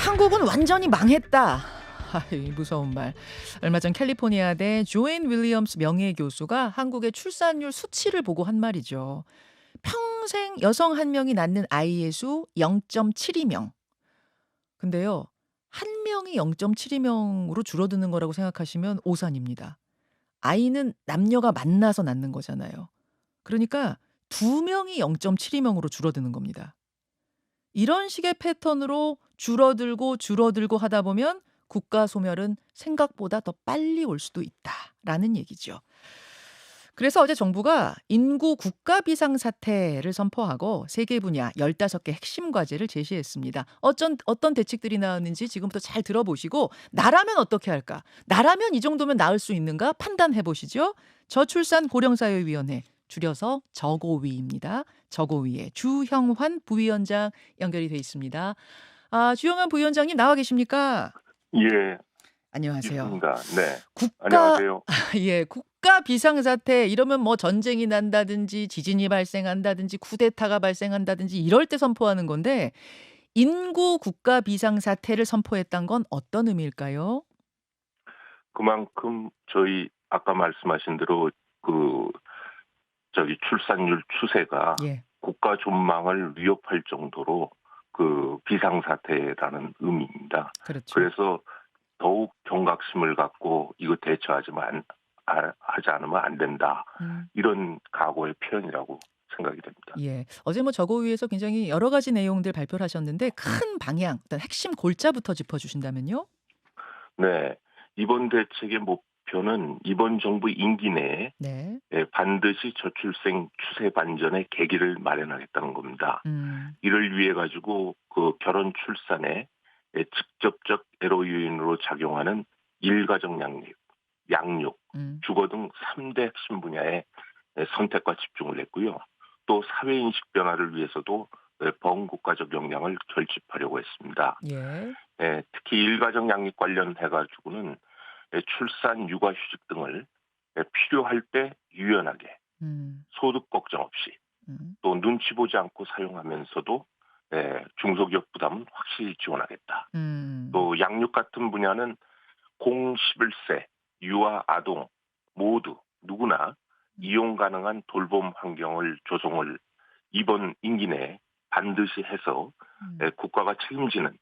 한국은 완전히 망했다. 아이, 무서운 말. 얼마 전 캘리포니아대 조앤 윌리엄스 명예교수가 한국의 출산율 수치를 보고 한 말이죠. 평생 여성 한 명이 낳는 아이의 수 0.72명. 근데요, 한 명이 0.72명으로 줄어드는 거라고 생각하시면 오산입니다. 아이는 남녀가 만나서 낳는 거잖아요. 그러니까 두 명이 0.72명으로 줄어드는 겁니다. 이런 식의 패턴으로 줄어들고 하다 보면 국가 소멸은 생각보다 더 빨리 올 수도 있다라는 얘기죠. 그래서 어제 정부가 인구 국가 비상사태를 선포하고 세계 분야 15개 핵심 과제를 제시했습니다. 어떤 대책들이 나왔는지 지금부터 잘 들어보시고 나라면 어떻게 할까? 나라면 이 정도면 나을 수 있는가? 판단해 보시죠. 저출산 고령사회위원회 줄여서 저고위입니다. 저고위의 주형환 부위원장 연결이 돼 있습니다. 주형환 부위원장님 나와 계십니까? 예, 안녕하세요. 있습니다. 네. 국가 안녕하세요. 예, 국가 비상사태 이러면 뭐 전쟁이 난다든지 지진이 발생한다든지 쿠데타가 발생한다든지 이럴 때 선포하는 건데 인구 국가 비상사태를 선포했던 건 어떤 의미일까요? 그만큼 저희 아까 말씀하신 대로 그 출산율 추세가 예. 국가 존망을 위협할 정도로 그 비상사태라는 의미입니다. 그렇죠. 그래서 더욱 경각심을 갖고 이거 하지 않으면 안 된다. 음. 이런 각오의 표현이라고 생각이 됩니다. 예. 어제 뭐 저고위에서 굉장히 여러 가지 내용들 발표를 하셨는데 큰 방향, 일단 핵심 골자부터 짚어 주신다면요? 네. 이번 대책의 목표는 이번 정부 임기 내에 네. 반드시 저출생 추세 반전의 계기를 마련하겠다는 겁니다. 음. 이를 위해 가지고 그 결혼 출산에 직접적 애로 요인으로 작용하는 일가정 양육, 음. 주거 등 3대 핵심 분야에 선택과 집중을 했고요. 또 사회인식 변화를 위해서도 범국가적 역량을 결집하려고 했습니다. 예. 특히 일가정 양육 관련해 가지고는 출산, 육아휴직 등을 필요할 때 유연하게 음. 소득 걱정 없이 음. 또 눈치 보지 않고 사용하면서도 중소기업 부담은 확실히 지원하겠다. 음. 또 양육 같은 분야는 0-11세 유아 아동 모두 누구나 이용 가능한 돌봄 환경을 조성을 이번 임기 내에 반드시 해서 음. 국가가 책임지는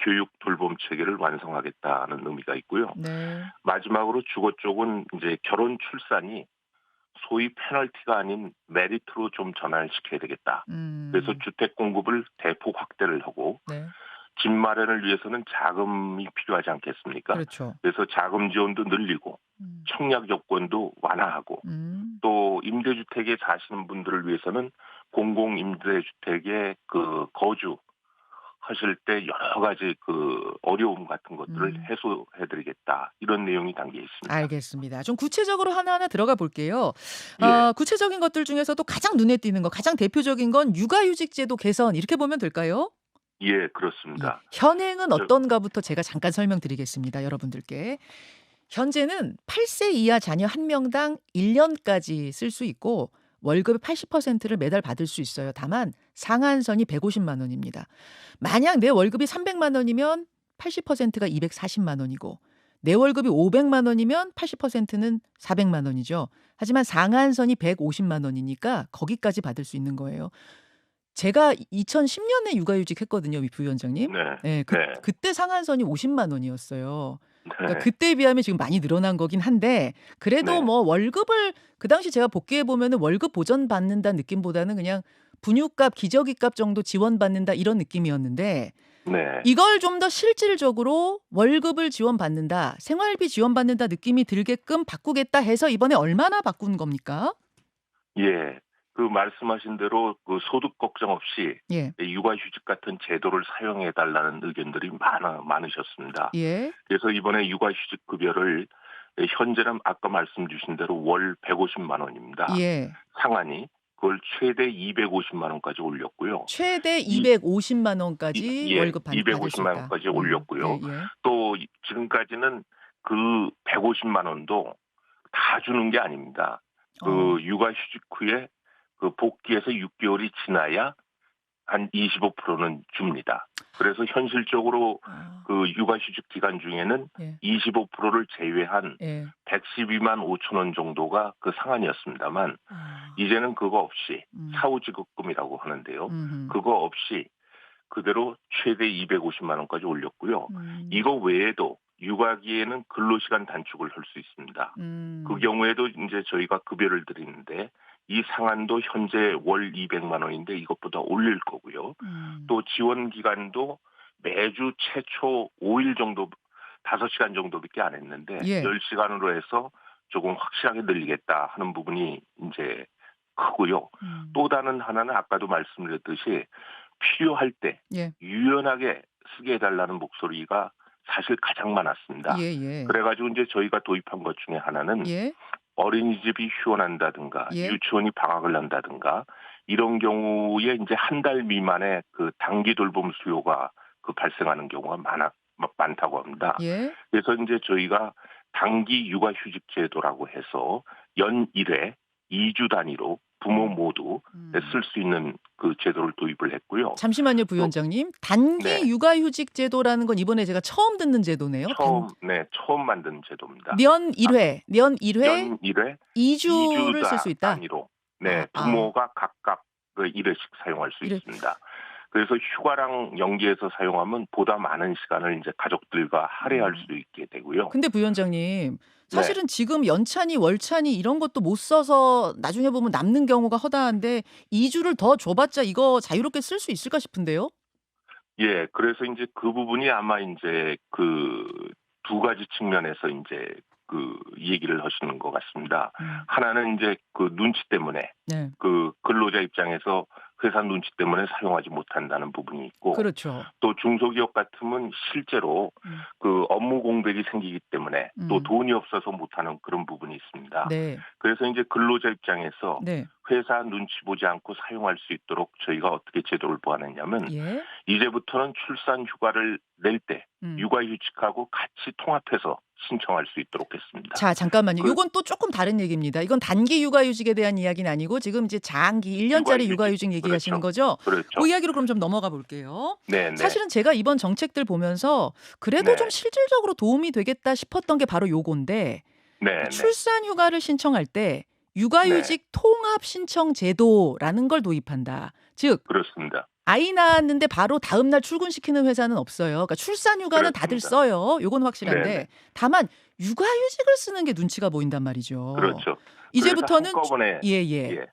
교육 돌봄 체계를 완성하겠다는 의미가 있고요. 네. 마지막으로 주거 쪽은 이제 결혼 출산이 소위 페널티가 아닌 메리트로 좀 전환시켜야 되겠다. 그래서 음. 주택 공급을 대폭 확대를 하고 네. 집 마련을 위해서는 자금이 필요하지 않겠습니까? 그렇죠. 그래서 자금 지원도 늘리고 음. 청약 요건도 완화하고 음. 또 임대주택에 사시는 분들을 위해서는 공공임대주택에 그 거주 하실 때 여러 가지 그 어려움 같은 것들을 음. 해소해드리겠다. 이런 내용이 담겨 있습니다. 알겠습니다. 좀 구체적으로 하나하나 들어가 볼게요. 예, 구체적인 것들 중에서도 가장 눈에 띄는 거, 가장 대표적인 건 육아휴직제도 개선 이렇게 보면 될까요? 예, 예. 그렇습니다. 현행은 저, 어떤가부터 제가 잠깐 설명드리겠습니다, 여러분들께. 현재는 8세 이하 자녀 1명당 1년까지 쓸 수 있고 월급의 80%를 매달 받을 수 있어요. 다만 상한선이 150만 원입니다. 만약 내 월급이 300만 원이면 80%가 240만 원이고 내 월급이 500만 원이면 80%는 400만 원이죠. 하지만 상한선이 150만 원이니까 거기까지 받을 수 있는 거예요. 제가 2010년에 육아휴직 했거든요, 위 부위원장님. 네, 예, 네, 그때 상한선이 50만 원이었어요. 그러니까 네, 그때에 비하면 지금 많이 늘어난 거긴 한데 그래도 네, 뭐 월급을 그 당시 제가 복귀해 보면은 월급 보전받는다는 느낌보다는 그냥 분유값, 기저귀값 정도 지원받는다 이런 느낌이었는데 네. 이걸 좀 더 실질적으로 월급을 지원받는다, 생활비 지원받는다 느낌이 들게끔 바꾸겠다 해서 이번에 얼마나 바꾼 겁니까? 예. 그 말씀하신 대로 그 소득 걱정 없이 예. 육아휴직 같은 제도를 사용해 달라는 의견들이 많으셨습니다. 예. 그래서 이번에 육아휴직 급여를 현재는 아까 말씀 주신 대로 월 150만 원입니다. 예. 상한이 그걸 최대 250만 원까지 올렸고요. 최대 이 250만 원까지 예, 월급 받을 수 250만 있다. 원까지 올렸고요. 예예. 또 지금까지는 그 150만 원도 다 주는 게 아닙니다. 어. 그 육아휴직 후에 그 복귀해서 6개월이 지나야 한 25%는 줍니다. 그래서 현실적으로 아. 그 육아휴직 기간 중에는 예. 25%를 제외한 예. 112만 5천 원 정도가 그 상한이었습니다만 아. 이제는 그거 없이 음. 사후지급금이라고 하는데요. 음음. 그거 없이 그대로 최대 250만 원까지 올렸고요. 음. 이거 외에도 육아기에는 근로시간 단축을 할 수 있습니다. 그 음. 경우에도 이제 저희가 급여를 드리는데 이 상한도 현재 월 200만 원인데 이것보다 올릴 거고요. 음. 또 지원 기간도 매주 최초 5일 정도 5시간 정도밖에 안 했는데 예. 10시간으로 해서 조금 확실하게 늘리겠다 하는 부분이 이제 크고요. 음. 또 다른 하나는 아까도 말씀드렸듯이 필요할 때 예. 유연하게 쓰게 해달라는 목소리가 사실 가장 많았습니다. 예예. 그래가지고 이제 저희가 도입한 것 중에 하나는 예. 어린이집이 휴원한다든가 예. 유치원이 방학을 한다든가 이런 경우에 이제 한 달 미만의 그 단기 돌봄 수요가 그 발생하는 경우가 많다고 합니다. 예. 그래서 이제 저희가 단기 육아휴직 제도라고 해서 연 1회 2주 단위로 부모 음. 모두 음. 쓸 수 있는 그 제도를 도입을 했고요. 잠시만요, 또 부위원장님. 단기 네, 육아휴직 제도라는 건 이번에 제가 처음 듣는 제도네요. 처음 만든 제도입니다. 년 아, 1회, 년 1회 연 1회 2 2주 주를 쓸 수 있다? 단위로 아 네, 아. 부모가 각각 그 1회씩 사용할 수 1 회 있습니다. 그래서 휴가랑 연계해서 사용하면 보다 많은 시간을 이제 가족들과 할애할 어. 수 있게 되고요. 근데 부위원장님, 네. 사실은 지금 연차니 월차니 이런 것도 못 써서 나중에 보면 남는 경우가 허다한데 2 주를 더 줘 봤자 이거 자유롭게 쓸 수 있을까 싶은데요? 예. 그래서 인제 그 부분이 아마 인제 그 두 가지 측면에서 인제 그 얘기를 하시는 것 같습니다. 음. 하나는 인제 그 눈치 때문에 네. 그 근로자 입장에서 회사 눈치 때문에 사용하지 못한다는 부분이 있고 그렇죠. 또 중소기업 같으면 실제로 음. 그 업무 공백이 생기기 때문에 또 음. 돈이 없어서 못하는 그런 부분이 있습니다. 네. 그래서 이제 근로자 입장에서 네. 회사 눈치 보지 않고 사용할 수 있도록 저희가 어떻게 제도를 보완했냐면 예. 이제부터는 출산 휴가를 낼 때 음. 육아휴직하고 같이 통합해서 신청할 수 있도록 했습니다. 자, 잠깐만요. 그 요건 또 조금 다른 얘기입니다. 이건 단기 육아휴직에 대한 이야기는 아니고 지금 이제 장기 1 년짜리 육아휴직 육아휴직 얘기하시는 그렇죠. 거죠? 그 그렇죠. 이야기로 그럼 좀 넘어가 볼게요. 네네. 사실은 제가 이번 정책들 보면서 그래도 좀 네. 실질적으로 도움이 되겠다 싶었던 게 바로 요건데 네네. 출산 휴가를 신청할 때 네. 육아휴직 통합 신청 제도라는 걸 도입한다. 즉 그렇습니다. 아이 낳았는데 바로 다음 날 출근시키는 회사는 없어요. 그러니까 출산 휴가는 다들 그렇습니다. 써요. 요건 네네. 확실한데 다만 육아휴직을 쓰는 게 눈치가 보인단 말이죠. 그렇죠. 그래서 이제부터는 한꺼번에 예예. 예.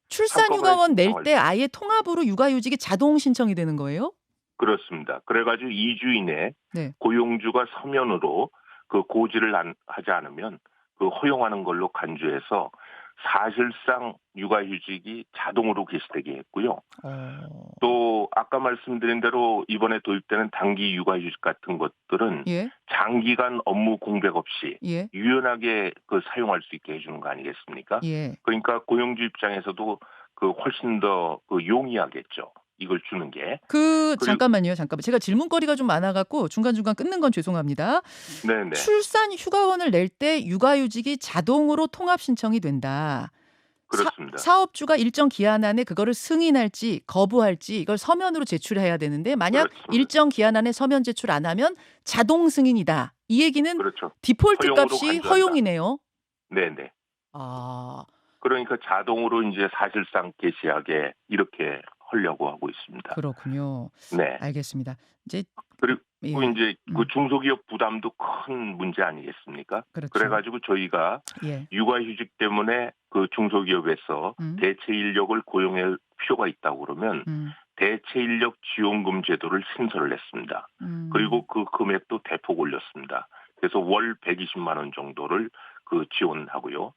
출산 한꺼번에 휴가원 낼 신청할 때 수 아예 통합으로 육아휴직이 자동 신청이 되는 거예요? 그렇습니다. 그래 가지고 2주 이내 네. 고용주가 서면으로 그 고지를 하지 않으면 그 허용하는 걸로 간주해서 사실상 육아휴직이 자동으로 개시되게 했고요. 어. 또 아까 말씀드린 대로 이번에 도입되는 단기 육아휴직 같은 것들은 예. 장기간 업무 공백 없이 예. 유연하게 그 사용할 수 있게 해주는 거 아니겠습니까? 예. 그러니까 고용주 입장에서도 그 훨씬 더 그 용이하겠죠. 이걸 주는 게. 그리고 잠깐만요. 잠깐만. 제가 질문거리가 좀 많아 갖고 중간중간 끊는 건 죄송합니다. 네네. 출산 휴가원을 낼 때 육아휴직이 자동으로 통합 신청이 된다. 그렇습니다. 사업주가 일정 기한 안에 그거를 승인할지 거부할지 이걸 서면으로 제출해야 되는데 만약 그렇습니다. 일정 기한 안에 서면 제출 안 하면 자동 승인이다. 이 얘기는 그렇죠. 디폴트 허용으로 값이 간주한다. 허용이네요. 네네. 아. 그러니까 자동으로 이제 사실상 개시하게 이렇게 하려고 하고 있습니다. 그렇군요. 네. 알겠습니다. 이제 그리고 예. 이제 그 음. 중소기업 부담도 큰 문제 아니겠습니까? 그래 그렇죠. 가지고 저희가 예. 육아휴직 때문에 그 중소기업에서 음. 대체 인력을 고용할 필요가 있다고 그러면 음. 대체 인력 지원금 제도를 신설을 했습니다. 그리고 음. 그 금액도 대폭 올렸습니다. 그래서 월 120만 원 정도를 그 지원하고요.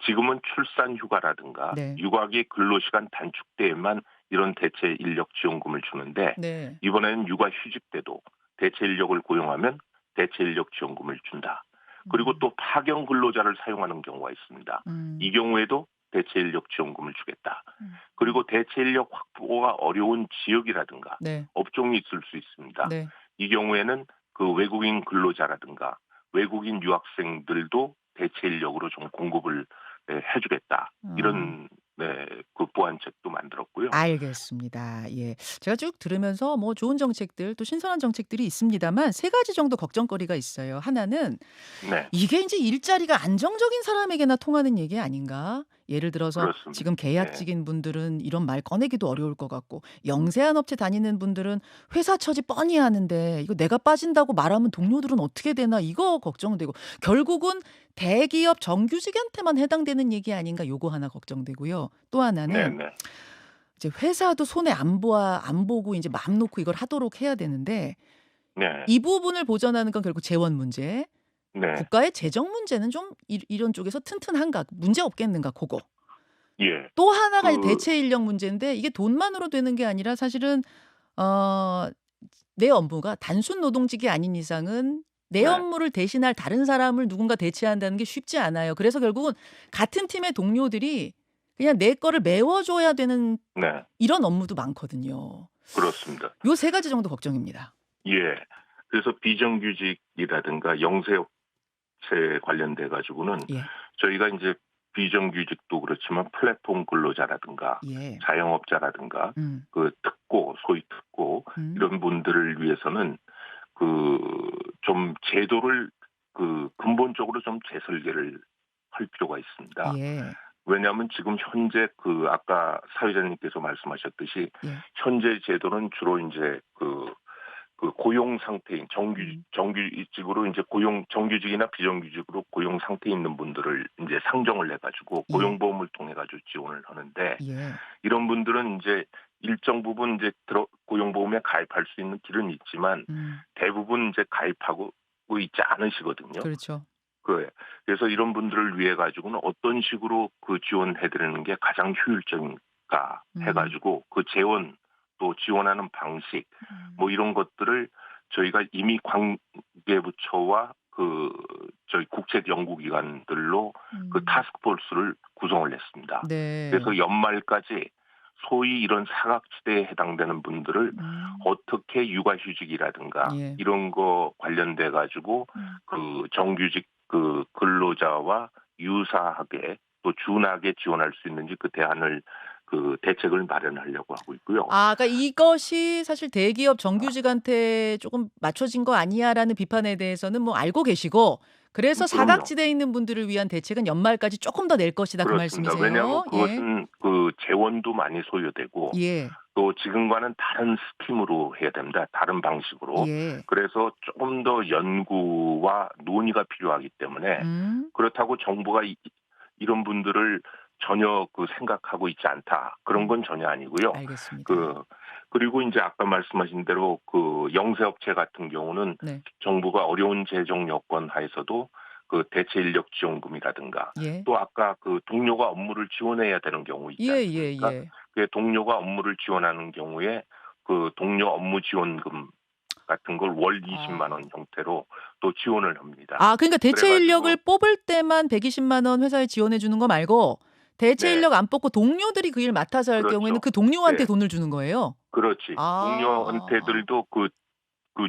지금은 출산 휴가라든가 네. 육아기 근로시간 단축 때에만 이런 대체 인력 지원금을 주는데 네. 이번에는 육아휴직 때도 대체 인력을 고용하면 대체 인력 지원금을 준다. 그리고 음. 또 파견 근로자를 사용하는 경우가 있습니다. 이 음. 경우에도 대체 인력 지원금을 주겠다. 음. 그리고 대체 인력 확보가 어려운 지역이라든가 네. 업종이 있을 수 있습니다. 네. 이 경우에는 그 외국인 근로자라든가 외국인 유학생들도 대체 인력으로 좀 공급을 해주겠다. 어. 이런 네, 그 보완책도 만들었고요. 알겠습니다. 예. 제가 쭉 들으면서 뭐 좋은 정책들 또 신선한 정책들이 있습니다만 세 가지 정도 걱정거리가 있어요. 하나는 네, 이게 인제 일자리가 안정적인 사람에게나 통하는 얘기 아닌가? 예를 들어서 그렇습니다. 지금 네, 계약직인 분들은 이런 말 꺼내기도 어려울 것 같고 영세한 업체 다니는 분들은 회사 처지 뻔히 아는데 이거 내가 빠진다고 말하면 동료들은 어떻게 되나 이거 걱정되고 결국은 대기업 정규직한테만 해당되는 얘기 아닌가 요거 하나 걱정되고요. 또 네, 하나는 네, 이제 회사도 손해 안 보고 인제 마음 놓고 이걸 하도록 해야 되는데 네, 이 부분을 보전하는 건 결국 재원 문제 네, 국가의 재정 문제는 좀 이런 쪽에서 튼튼한가 문제 없겠는가 고거. 예, 또 하나가 이제 그, 대체 인력 문제인데 이게 돈만으로 되는 게 아니라 사실은 어 내 업무가 단순 노동직이 아닌 이상은 내 네, 업무를 대신할 다른 사람을 누군가 대체한다는 게 쉽지 않아요. 그래서 결국은 같은 팀의 동료들이 그냥 내 거를 메워줘야 되는 네, 이런 업무도 많거든요. 그렇습니다. 요 세 가지 정도 걱정입니다. 예, 그래서 비정규직이라든가 영세업체 관련돼 가지고는 예. 저희가 이제 비정규직도 그렇지만 플랫폼 근로자라든가 예. 자영업자라든가 음. 그 특고, 소위 특고 음. 이런 분들을 위해서는 그 좀 제도를 그 근본적으로 좀 재설계를 할 필요가 있습니다. 예. 왜냐하면 지금 현재 그 아까 사회자님께서 말씀하셨듯이 예. 현재 제도는 주로 이제 그 고용 상태인 음. 정규직으로 이제 고용 정규직이나 비정규직으로 고용 상태에 있는 분들을 이제 상정을 해 가지고 예. 고용보험을 통해 가지고 지원을 하는데 예. 이런 분들은 이제 일정 부분 이제 고용보험에 가입할 수 있는 길은 있지만 음. 대부분 이제 가입하고 있지 않으시거든요. 그렇죠. 그래서 이런 분들을 위해 가지고는 어떤 식으로 그 지원해 드리는 게 가장 효율적인가 해 음. 가지고 그 재원 또 지원하는 방식 뭐 음. 이런 것들을 저희가 이미 관계부처와 그 저희 국제 연구기관들로 그 음. 타스크포스를 구성을 했습니다. 네. 그래서 연말까지 소위 이런 사각지대에 해당되는 분들을 음. 어떻게 육아휴직이라든가 예. 이런 거 관련돼 가지고 음. 그 정규직 그 근로자와 유사하게 또 준하게 지원할 수 있는지 그 대안을 그 대책을 마련하려고 하고 있고요. 아 그러니까 "이것이 사실 대기업 정규직한테 쪼금 맞춰진 거 아니야?"라는 비판에 대해서는 뭐 알고 계시고 그래서 그럼요. "사각지대에 있는 분들을 위한 대책은 연말까지 쪼끔 더 낼 것이다." 그 그렇습니다. 왜냐하면 말씀이세요? 예. 그것은 그 재원도 많이 소요되고 예. 또 지금과는 다른 스킴으로 해야 됩니다. 다른 방식으로. 예. 그래서 조금 더 연구와 논의가 필요하기 때문에 음. 그렇다고 정부가 이런 분들을 전혀 그 생각하고 있지 않다. 그런 건 전혀 아니고요. 알겠습니다. 그 그리고 이제 아까 말씀하신 대로 그 영세업체 같은 경우는 네. 정부가 어려운 재정 여건 하에서도 그 대체 인력 지원금이라든가 예. 또 아까 그 동료가 업무를 지원해야 되는 경우 있지 않습니까? 예예예. 그 동료가 업무를 지원하는 경우에 그 동료 업무 지원금 같은 걸 월 20만 아. 원 형태로 또 지원을 합니다. 아 그러니까 그래 대체 인력을 가지고 뽑을 때만 120만 원 회사에 지원해 주는 거 말고 대체 네. 인력 안 뽑고 동료들이 그 일 맡아서 할 경우에는 그렇죠. 그 동료한테 네. 돈을 주는 거예요? 그렇지. 아. 동료한테들도 그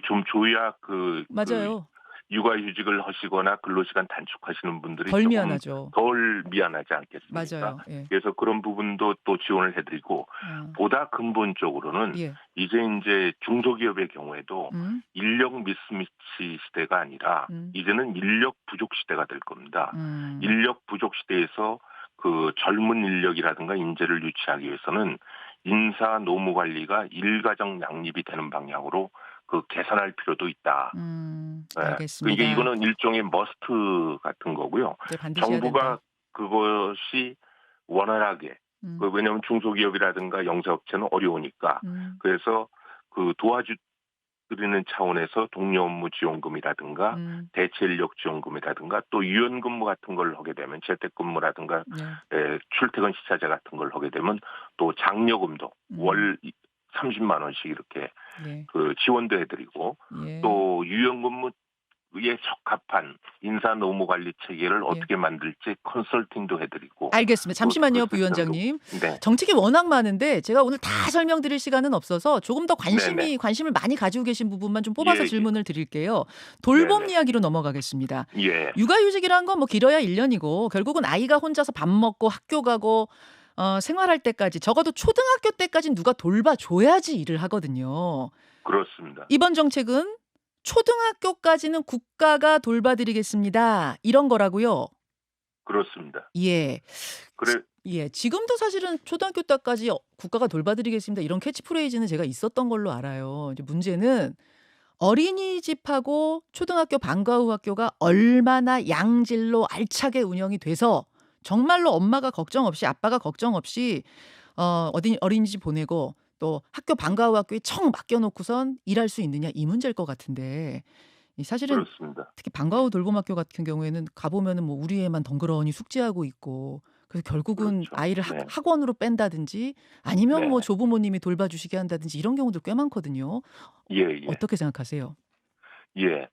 좀 줘야 그 맞아요. 육아휴직을 하시거나 근로시간 단축하시는 분들이 덜 조금 미안하죠. 덜 미안하지 않겠습니까? 맞아요. 예. 그래서 그런 부분도 또 지원을 해 드리고 어. 보다 근본적으로는 예. 이제 인제 중소기업의 경우에도 음. 인력 미스매치 시대가 아니라 음. 이제는 인력 부족 시대가 될 겁니다. 음. 인력 부족 시대에서 그 젊은 인력이라든가 인재를 유치하기 위해서는 인사 노무 관리가 일가정 양립이 되는 방향으로 그 개선할 필요도 있다. 예. 이게 알겠습니다. 이거는 일종의 머스트 같은 거고요. 네 반드시 해야 정부가 된다. 그것이 원활하게 음. 왜냐하면 중소기업이라든가 영세업체는 어려우니까 음. 그래서 그 도와드리는 차원에서 동료 업무 지원금이라든가 음. 대체 인력 지원금이라든가 또 유연근무 같은 걸 하게 되면 재택근무라든가 네. 출퇴근 시차제 같은 걸 하게 되면 또 장려금도 음. 월 30만 원씩 이렇게 예. 그 지원도 해드리고 예. 또 유연근무에 적합한 인사 노무 관리 체계를 예. 어떻게 만들지 컨설팅도 해드리고 알겠습니다. 또 그 잠시만요, 시스템도 부위원장님. 네, 정책이 워낙 많은데 제가 오늘 다 설명드릴 시간은 없어서 조금 더 네네, 관심을 많이 가지고 계신 부분만 좀 예, 뽑아서 예, 질문을 드릴게요. 돌봄 네네, 이야기로 넘어가겠습니다. 예, 육아휴직이란 건 뭐 길어야 1년이고 결국은 아이가 혼자서 밥 먹고 학교 가고 생활할 때까지 적어도 초등학교 때까지는 누가 돌봐줘야지 일을 하거든요. 그렇습니다. 이번 정책은 초등학교까지는 국가가 돌봐드리겠습니다. 이런 거라고요? 그렇습니다. 예. 지 그래 예. 지금도 사실은 초등학교 때까지 국가가 돌봐드리겠습니다. 이런 캐치프레이즈는 제가 있었던 걸로 알아요. 이제 문제는 어린이집하고 초등학교 방과 후 학교가 얼마나 양질로 알차게 운영이 돼서 정말로 엄마가 걱정 없이 아빠가 걱정 없이 어린이집 보내고 또 학교 방과 후 학교에 청 맡겨 놓고선 일할 수 있느냐 이 문제일 것 같은데 이 사실은 그렇습니다. 특히 방과 후 돌봄학교 같은 경우에는 가 보면은 뭐 우리 애만 덩그러니 숙제하고 있고 그래서 결국은 그렇죠. 아이를 네. 학원으로 뺀다든지 아니면 뭐 네. 조부모님이 돌봐주시게 한다든지 이런 경우도 꽤 많거든요. 예예. 어떻게 생각하세요? 예.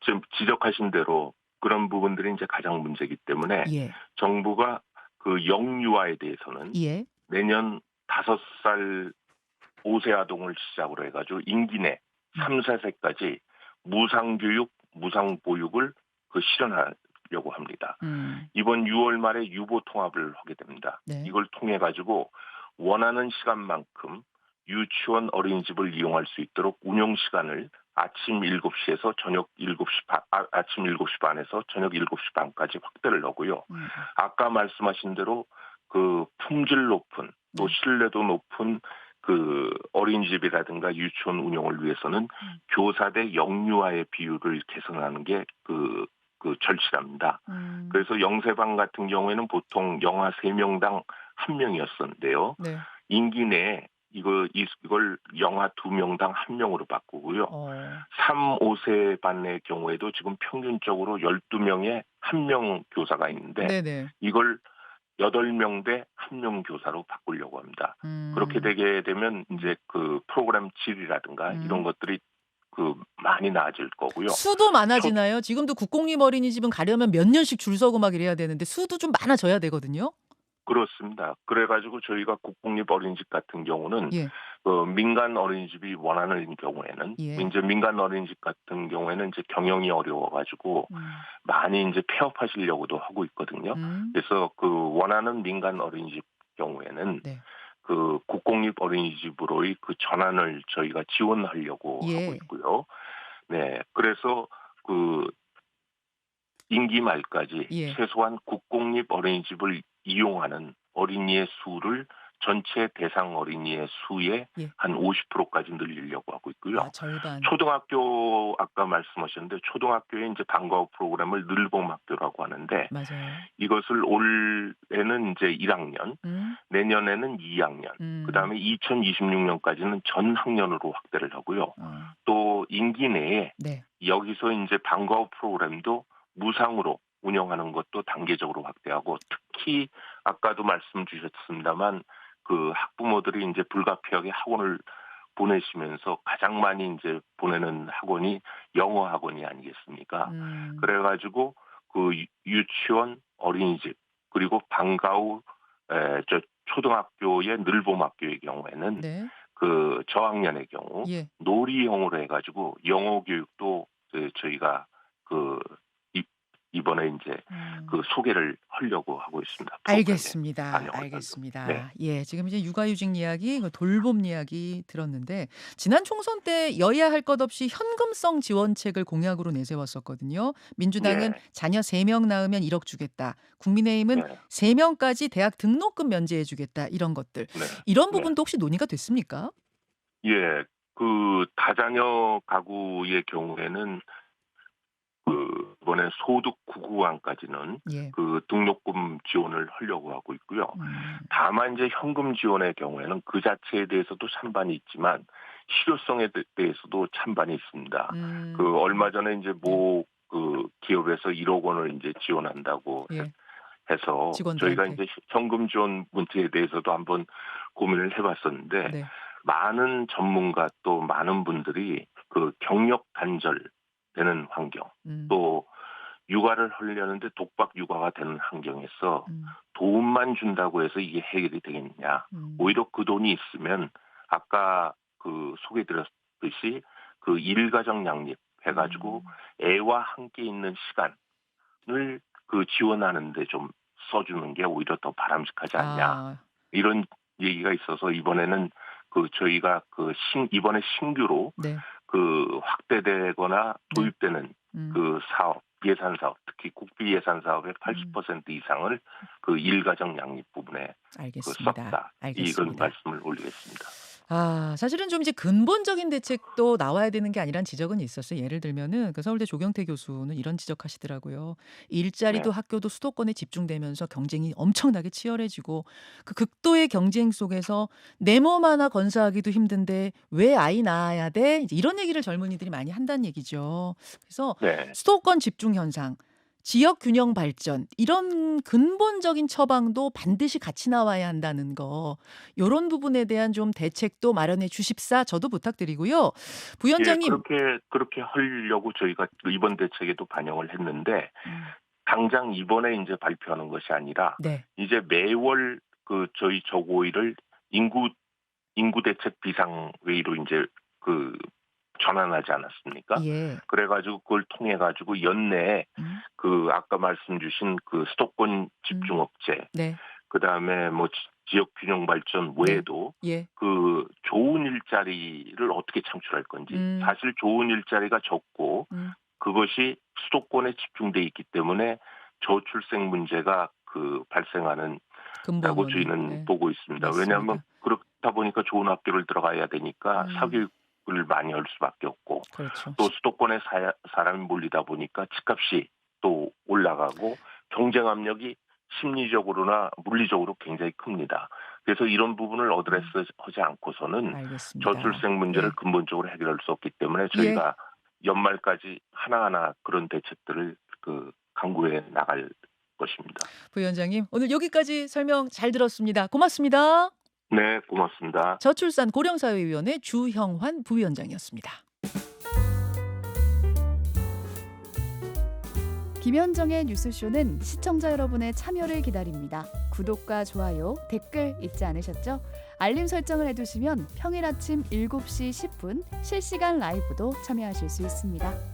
지금 지적하신 대로 그런 부분들이 인제 가장 문제이기 때문에 예. 정부가 그 영유아에 대해서는 예. 내년 5살 5세 아동을 시작으로 해 가지고 임기 내 음. 3-4 세까지 무상교육, 무상보육을 실현하려고 합니다. 음. 이번 6월 말에 유보 통합을 하게 됩니다. 네. 이걸 통해 가지고 원하는 시간만큼 유치원, 어린이집을 이용할 수 있도록 운영 시간을 아침 7시 에서 저녁 7시 반 아침 7시 반에서 저녁 7시 반까지 확대를 하고요. 음음. 아까 말씀하신 대로 그 품질 높은 또 네. 신뢰도 높은 어린이집이라든가 유치원 운영을 위해서는 음. 교사 대 영유아의 비율을 개선하는 게 절실합니다. 음. 그래서 영세반 같은 경우에는 보통 영아 3명당 1명이었었는데요. 네. 임기 내에 이걸 영아 2명당 1명으로 바꾸고요. 어. 3-5세 반의 경우에도 지금 평균적으로 12명에 1명 교사가 있는데 네네. 이걸 8명 대 1명 교사로 바꾸려고 합니다. 그렇게 음. 되게 되면 인제 그 프로그램 질이라든가 이런 음. 것들이 많이 나아질 거고요. 수도 초 많아지나요? 지금도 국공립 어린이집은 가려면 몇 년씩 줄 서고 막 이래야 되는데 수도 좀 많아져야 되거든요. 그렇습니다. 그래 가지고 저희가 국공립 어린이집 같은 경우는 예. 민간 어린이집이 원하는 경우에는 예. 인제 민간 어린이집 같은 경우에는 인제 경영이 어려워 가지고 음. 많이 인제 폐업하시려고도 하고 있거든요. 음. 그래서 원하는 민간 어린이집 경우에는 네. 국공립 어린이집으로의 전환을 저희가 지원하려고 하고 예. 있고요. 네. 그래서 그 임기 말까지 예. 최소한 국공립 어린이집을 이용하는 어린이의 수를 전체 대상 어린이의 수의 예. 한 50%까지 늘리려고 하고 있고요. 절반. 초등학교 아까 말씀하셨는데 초등학교에 인제 방과후 프로그램을 늘봄학교라고 하는데 맞아요. 이것을 올해는 이제 1 학년, 음. 내년에는 2 학년, 음. 그다음에 2026 년까지는 전 학년으로 확대를 하고요. 어. 또 임기 내에 네. 여기서 인제 방과후 프로그램도 무상으로 운영하는 것도 단계적으로 확대하고 특히 아까도 말씀 주셨습니다만 학부모들이 인제 불가피하게 학원을 보내시면서 가장 많이 인제 보내는 학원이 영어 학원이 아니겠습니까? 음. 그래 가지고 유치원, 어린이집 그리고 방과 후 초등학교의 늘봄학교의 경우에는 네. 저학년의 경우 예. 놀이형으로 해 가지고 영어 교육도 저희가 그 이 이번에 인제 음. 소개를 하려고 하고 있습니다. 프로그램에 알겠습니다. 반영을 하려고. 네. 알겠습니다. 예. 지금 이제 육아휴직 이야기, 돌봄 이야기 들었는데 지난 총선 때 여야 할 것 없이 현금성 지원책을 공약으로 내세웠었거든요. 민주당은 예. 자녀 3명 낳으면 1억 주겠다. 국민의힘은 네. 3 명까지 대학 등록금 면제해 주겠다. 이런 것들. 네. 이런 네. 부분도 혹시 논의가 됐습니까? 예. 다자녀 가구의 경우에는 이번에 소득 구구항까지는 예. 등록금 지원을 하려고 하고 있고요. 음. 다만 이제 현금 지원의 경우에는 그 자체에 대해서도 찬반이 있지만 실효성에 대해서도 찬반이 있습니다. 음. 얼마 전에 이제 네. 기업에서 1억 원을 이제 지원한다고 예. 해서 저희가 직원들한테. 이제 현금 지원 문제에 대해서도 한번 고민을 해 봤었는데 네. 많은 전문가 또 많은 분들이 경력 단절되는 환경 음. 또 육아를 하려는데 독박 육아가 되는 환경에서 음. 돈만 준다고 해서 이게 해결이 되겠느냐. 음. 오히려 그 돈이 있으면 아까 소개 드렸듯이 일가정 양립 해 가지고 음. 애와 함께 있는 시간을 지원하는 데 좀 써주는 게 오히려 더 바람직하지 않냐. 아. 이런 얘기가 있어서 이번에는 저희가 이번에 신규로 네. 확대되거나 네. 도입되는 사업, 예산 사업, 특히 국비 예산 사업의 음. 80% 이상을 일가정 양립 부분에 알겠습니다. 썼다. 이런 알겠습니다. 말씀을 올리겠습니다. 사실은 좀 이제 근본적인 대책도 나와야 되는 게 아니란 지적은 있었어요. 예를 들면은 서울대 조경태 교수는 이런 지적하시더라고요. 일자리도 네. 학교도 수도권에 집중되면서 경쟁이 엄청나게 치열해지고 그 극도의 경쟁 속에서 내 몸 하나 건사하기도 힘든데 왜 아이 낳아야 돼? 이제 이런 얘기를 젊은이들이 많이 한다는 얘기죠. 그래서 네. 수도권 집중 현상, 지역 균형 발전 이런 근본적인 처방도 반드시 같이 나와야 한다는 거. 요런 부분에 대한 좀 대책도 마련해 주십사 저도 부탁드리고요. 예, 부위원장님. 그렇게 하려고 저희가 이번 대책에도 반영을 했는데 음. 당장 이번에 이제 발표하는 것이 아니라 네. 이제 매월 저희 저고위를 인구 대책 비상회의로 이제 전환하지 않았습니까? 예. 그래가지고 그걸 통해 가지고 연내에 음. 아까 말씀 주신 수도권 집중 억제, 네. 그다음에 뭐 지역 균형 발전 네. 외에도 예. 좋은 일자리를 어떻게 창출할 건지. 음. 사실 좋은 일자리가 적고 음. 그것이 수도권에 집중돼 있기 때문에 저출생 문제가 발생하는 근본 라고 원인. 저희는 네. 보고 있습니다. 맞습니다. 왜냐하면 그렇다 보니까 좋은 학교를 들어가야 되니까 사교육을 많이 할 수밖에 없고 그렇죠. 또 수도권에 사람이 몰리다 보니까 집값이 또 올라가고 경쟁 압력이 심리적으로나 물리적으로 굉장히 큽니다. 그래서 이런 부분을 어드레스하지 않고서는 알겠습니다. 저출생 문제를 예. 근본적으로 해결할 수 없기 때문에 예. 저희가 연말까지 하나하나 그런 대책들을 강구해 나갈 것입니다. 부위원장님 오늘 여기까지 설명 잘 들었습니다. 고맙습니다. 네, 고맙습니다. 저출산 고령사회위원회 주형환 부위원장이었습니다. 김현정의 뉴스쇼는 시청자 여러분의 참여를 기다립니다. 구독과 좋아요, 댓글 잊지 않으셨죠? 알림 설정을 해두시면 평일 아침 7시 10분 실시간 라이브도 참여하실 수 있습니다.